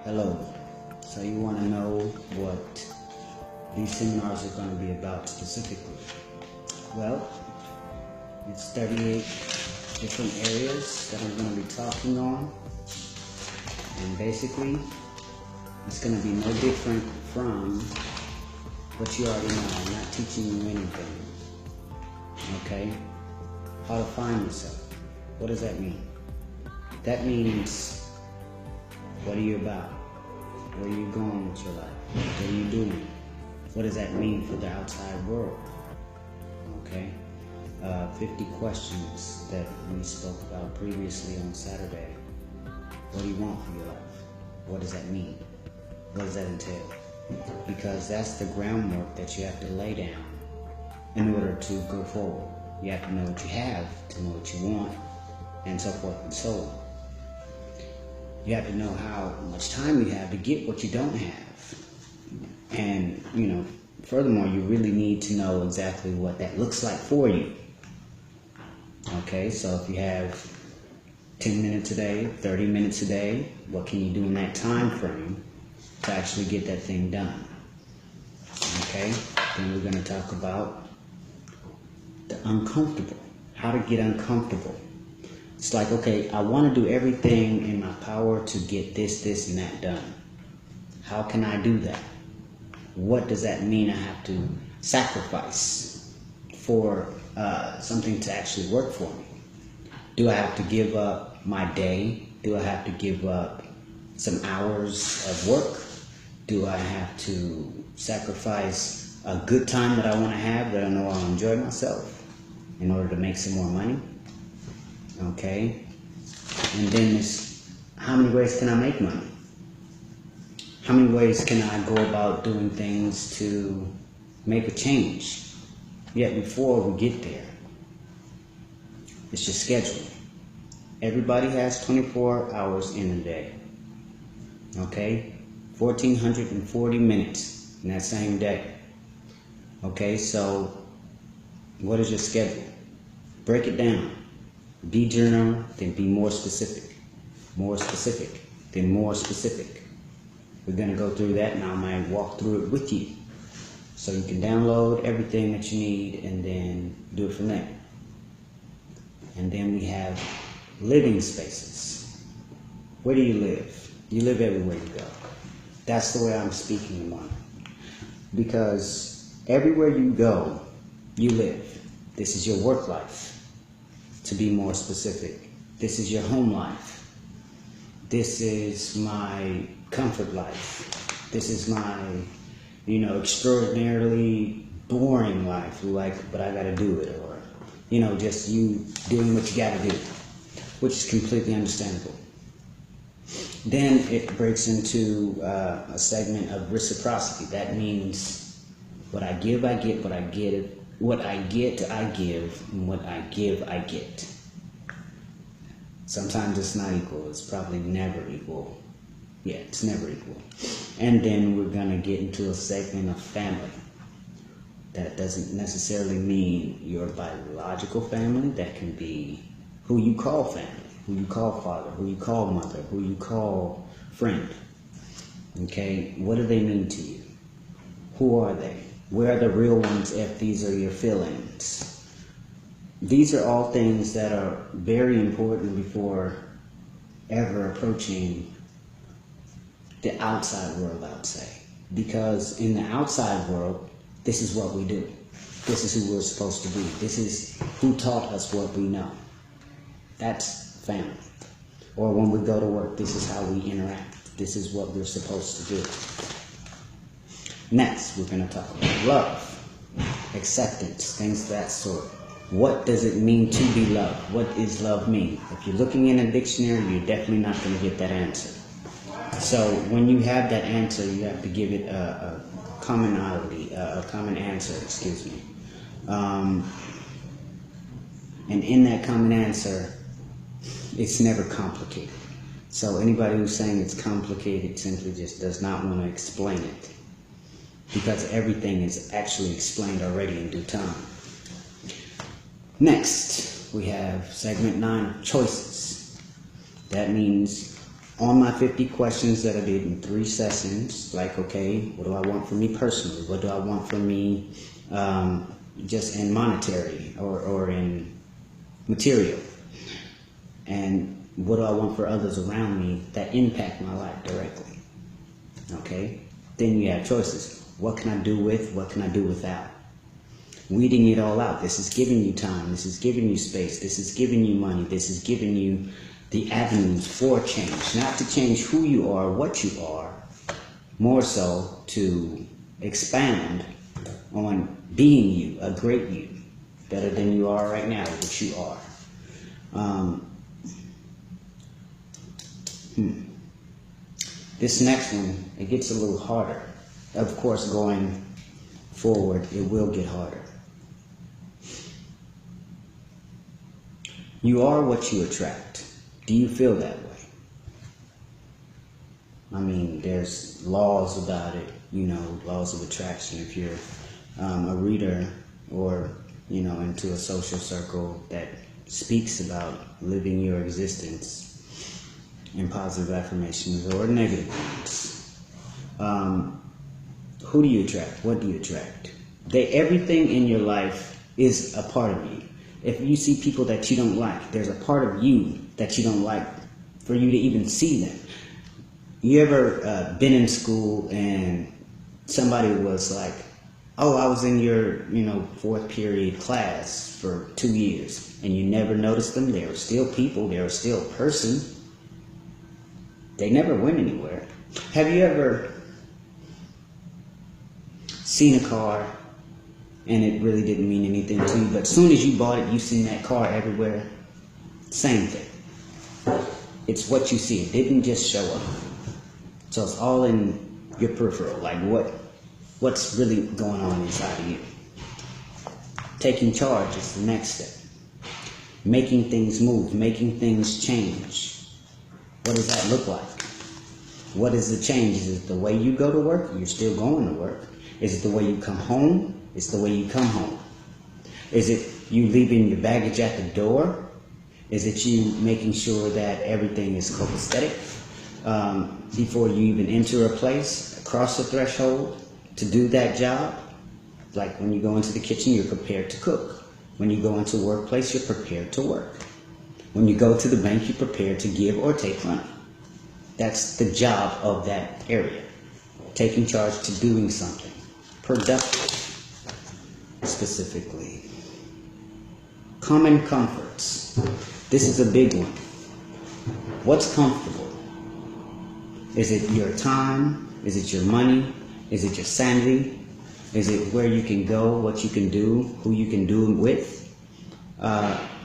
Hello. So you want to know what these seminars are going to be about specifically? Well, it's 38 different areas that I'm going to be talking on. And basically, it's going to be no different from what you already know. I'm not teaching you anything. Okay? How to find yourself. What does that mean? That means, what are you about? Where are you going with your life? What are you doing? What does that mean for the outside world? Okay? 50 questions that we spoke about previously on Saturday. What do you want for your life? What does that mean? What does that entail? Because that's the groundwork that you have to lay down in order to go forward. You have to know what you have to know what you want, and so forth and so on. You have to know how much time you have to get what you don't have. And, furthermore, you really need to know exactly what that looks like for you. Okay, so if you have 10 minutes a day, 30 minutes a day, what can you do in that time frame to actually get that thing done? Okay, then we're going to talk about the uncomfortable, how to get uncomfortable. It's like, okay, I want to do everything in my power to get this, and that done. How can I do that? What does that mean I have to sacrifice for something to actually work for me? Do I have to give up my day? Do I have to give up some hours of work? Do I have to sacrifice a good time that I want to have, that I know I'll enjoy myself in order to make some more money? Okay, and then there's how many ways can I make money? How many ways can I go about doing things to make a change? Yet before we get there, it's your schedule. Everybody has 24 hours in a day. Okay, 1,440 minutes in that same day. Okay, so what is your schedule? Break it down. Be general, then be more specific. More specific, then more specific. We're going to go through that, and I might walk through it with you. So you can download everything that you need and then do it from there. And then we have living spaces. Where do you live? You live everywhere you go. That's the way I'm speaking on. Because everywhere you go, you live. This is your work life. To be more specific, this is your home life. This is my comfort life. This is my, extraordinarily boring life. But I gotta do it, or, just you doing what you gotta do, which is completely understandable. Then it breaks into a segment of reciprocity. That means what I give, I get. What I get, what I get, I give, and what I give, I get. Sometimes it's not equal. It's probably never equal. Yeah, it's never equal. And then we're going to get into a segment of family. That doesn't necessarily mean your biological family. That can be who you call family, who you call father, who you call mother, who you call friend. Okay, what do they mean to you? Who are they? Where are the real ones if these are your feelings? These are all things that are very important before ever approaching the outside world, I would say. Because in the outside world, this is what we do. This is who we're supposed to be. This is who taught us what we know. That's family. Or when we go to work, this is how we interact. This is what we're supposed to do. Next, we're going to talk about love, acceptance, things of that sort. What does it mean to be loved? What does love mean? If you're looking in a dictionary, you're definitely not going to get that answer. So when you have that answer, you have to give it a commonality, a common answer, excuse me. And in that common answer, it's never complicated. So anybody who's saying it's complicated simply just does not want to explain it. Because everything is actually explained already in due time. Next, we have segment 9, choices. That means On my 50 questions that I did in 3 sessions, like, okay, what do I want for me personally? What do I want for me just in monetary or in material? And what do I want for others around me that impact my life directly? Okay? Then you have choices. What can I do with? What can I do without? Weeding it all out. This is giving you time. This is giving you space. This is giving you money. This is giving you the avenues for change. Not to change who you are, what you are, more so to expound on being you, a great you, better than you are right now, which you are. This next one, it gets a little harder. Of course, going forward, it will get harder. You are what you attract. Do you feel that way? I mean, there's laws about it, you know, laws of attraction. If you're a reader or, you know, into a social circle that speaks about living your existence in positive affirmations or negative ones, who do you attract? What do you attract? Everything in your life is a part of you. If you see people that you don't like, there's a part of you that you don't like for you to even see them. You ever been in school and somebody was like, oh, I was in your, you know, 4th period class for 2 years, and you never noticed them? They were still people. They were still a person. They never went anywhere. Have you ever seen a car and it really didn't mean anything to you, but as soon as you bought it, you seen that car everywhere? Same thing. It's what you see. It didn't just show up. So it's all in your peripheral, like what's really going on inside of you. Taking charge is the next step. Making things move, making things change. What does that look like? What is the change? Is it the way you go to work? You're still going to work. Is it the way you come home? It's the way you come home. Is it you leaving your baggage at the door? Is it you making sure that everything is copacetic before you even enter a place, across the threshold to do that job? Like when you go into the kitchen, you're prepared to cook. When you go into a workplace, you're prepared to work. When you go to the bank, you're prepared to give or take money. That's the job of that area. Taking charge to doing something productive, specifically. Common comforts. This is a big one. What's comfortable? Is it your time? Is it your money? Is it your sanity? Is it where you can go, what you can do, who you can do it with?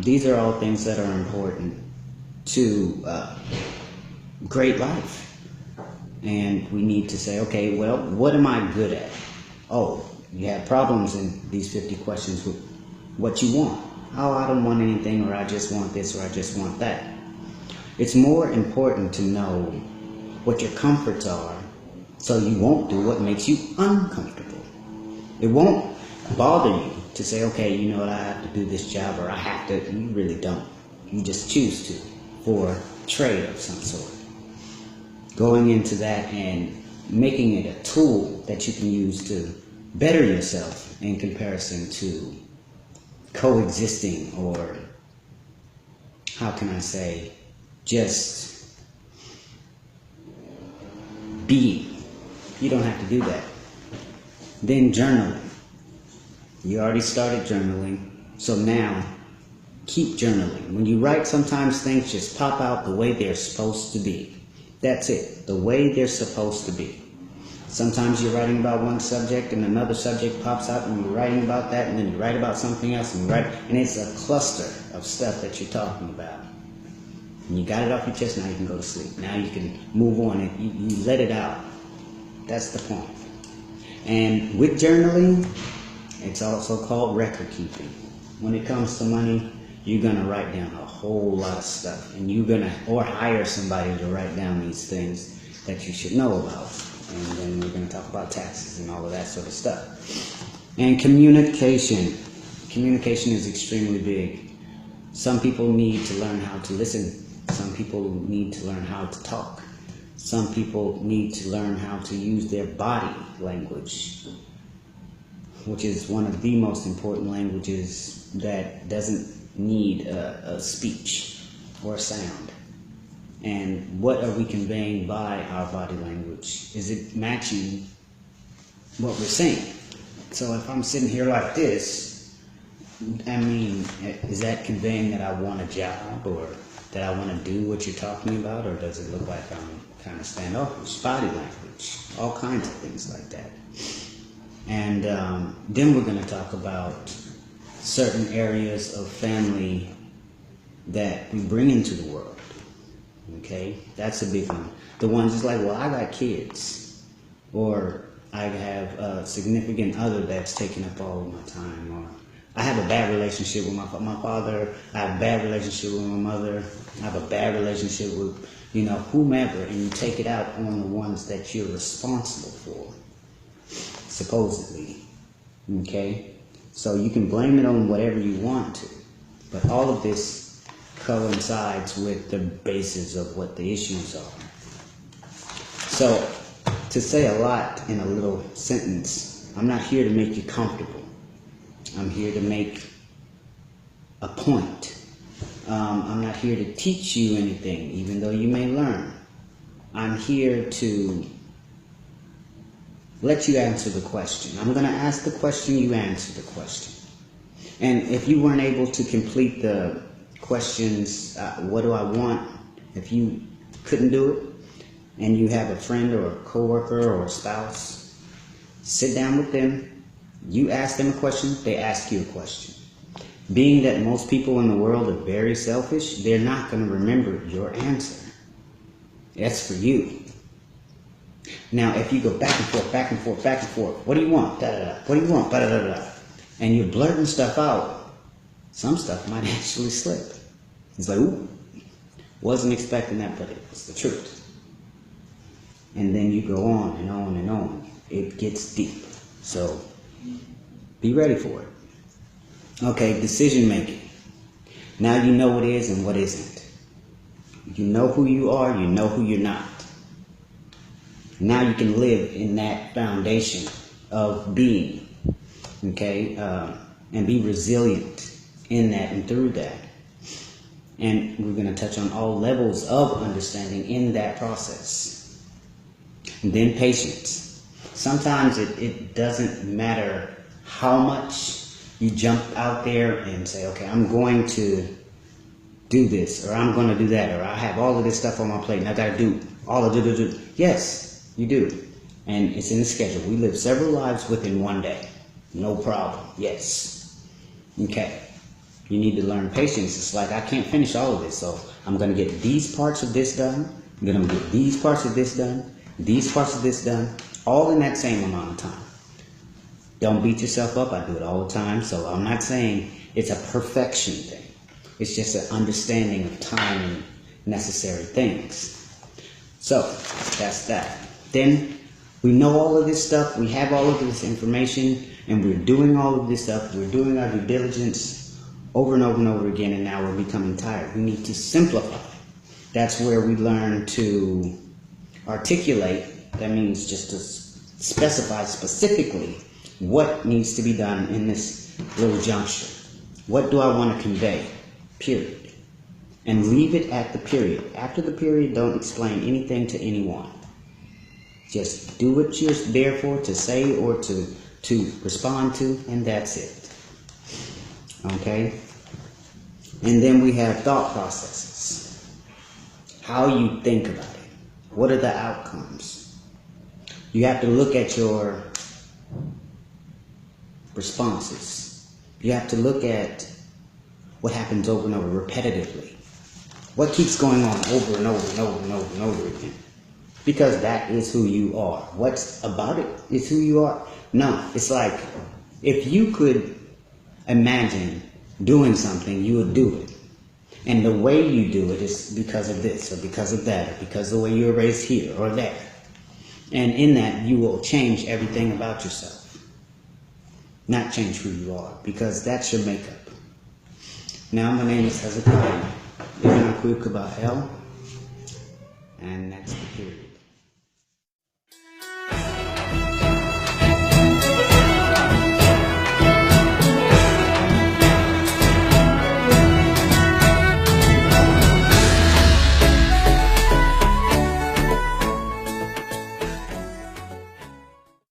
These are all things that are important to great life. And we need to say, okay, well, what am I good at? Oh, you have problems in these 50 questions with what you want. Oh, I don't want anything, or I just want this, or I just want that. It's more important to know what your comforts are so you won't do what makes you uncomfortable. It won't bother you to say, okay, you know what, I have to do this job, or I have to. You really don't. You just choose to for trade of some sort. Going into that and making it a tool that you can use to better yourself in comparison to coexisting, or how can I say, just being. You don't have to do that. Then journaling. You already started journaling, so now keep journaling. When you write, sometimes things just pop out the way they're supposed to be. That's it, the way they're supposed to be. Sometimes you're writing about one subject and another subject pops out and you're writing about that, and then you write about something else and you write, and it's a cluster of stuff that you're talking about. And you got it off your chest, now you can go to sleep. Now you can move on and you let it out. That's the point. And with journaling, it's also called record keeping. When it comes to money, you're gonna write down a whole lot of stuff, and you're gonna, or hire somebody to write down these things that you should know about. And then we're gonna talk about taxes and all of that sort of stuff. And communication. Communication is extremely big. Some people need to learn how to listen. Some people need to learn how to talk. some people need to learn how to use their body language, which is one of the most important languages that doesn't need a speech or a sound. And what are we conveying by our body language? Is it matching what we're saying? So if I'm sitting here like this, I mean, is that conveying that I want a job or that I want to do what you're talking about? Or does it look like I'm kind of standoffish? Body language, all kinds of things like that. And then we're going to talk about certain areas of family that we bring into the world. Okay, that's a big one. The ones is like, well, I got kids, or I have a significant other that's taking up all of my time, or I have a bad relationship with my father, I have a bad relationship with my mother, I have a bad relationship with, whomever, and you take it out on the ones that you're responsible for, supposedly. Okay, so you can blame it on whatever you want to, but all of this coincides with the basis of what the issues are. So, to say a lot in a little sentence, I'm not here to make you comfortable. I'm here to make a point. I'm not here to teach you anything, even though you may learn. I'm here to let you answer the question. I'm going to ask the question, you answer the question. And if you weren't able to complete the questions, what do I want? If you couldn't do it, and you have a friend or a coworker or a spouse, sit down with them, you ask them a question, they ask you a question. Being that most people in the world are very selfish, they're not going to remember your answer. That's for you. Now, if you go back and forth, back and forth, back and forth, what do you want? Da, da, da. What do you want? Da, da, da, da. And you're blurting stuff out, some stuff might actually slip. It's like, ooh, wasn't expecting that, but it's the truth. And then you go on and on and on. It gets deep. So be ready for it. Okay, decision making. Now you know what is and what isn't. You know who you are, you know who you're not. Now you can live in that foundation of being, okay, and be resilient in that and through that. And we're going to touch on all levels of understanding in that process. And then patience. Sometimes it doesn't matter how much you jump out there and say, okay, I'm going to do this, or I'm going to do that, or I have all of this stuff on my plate and I got to do all of it. Yes, you do. And it's in the schedule. We live several lives within one day. No problem. Yes. Okay. You need to learn patience. It's like, I can't finish all of this, so I'm going to get these parts of this done. I'm going to get these parts of this done, these parts of this done, all in that same amount of time. Don't beat yourself up. I do it all the time, so I'm not saying it's a perfection thing. It's just an understanding of time and necessary things. So, that's that. Then, we know all of this stuff, we have all of this information, and we're doing all of this stuff, we're doing our due diligence over and over and over again, and now we're becoming tired. We need to simplify. That's where we learn to articulate. That means just to specify specifically what needs to be done in this little juncture. What do I want to convey? Period. And leave it at the period. After the period, don't explain anything to anyone. Just do what you're there for, to say or to respond to, and that's it. Okay? And then we have thought processes. How you think about it. What are the outcomes? You have to look at your responses. You have to look at what happens over and over, repetitively. What keeps going on over and over and over and over and over again. Because that is who you are. What's about it is who you are. No, it's like, if you could imagine doing something, you would do it. And the way you do it is because of this, or because of that, or because of the way you were raised here or there. And in that, you will change everything about yourself. Not change who you are, because that's your makeup. Now, my name is Hezekiah Ibn Akukabael, and that's the period.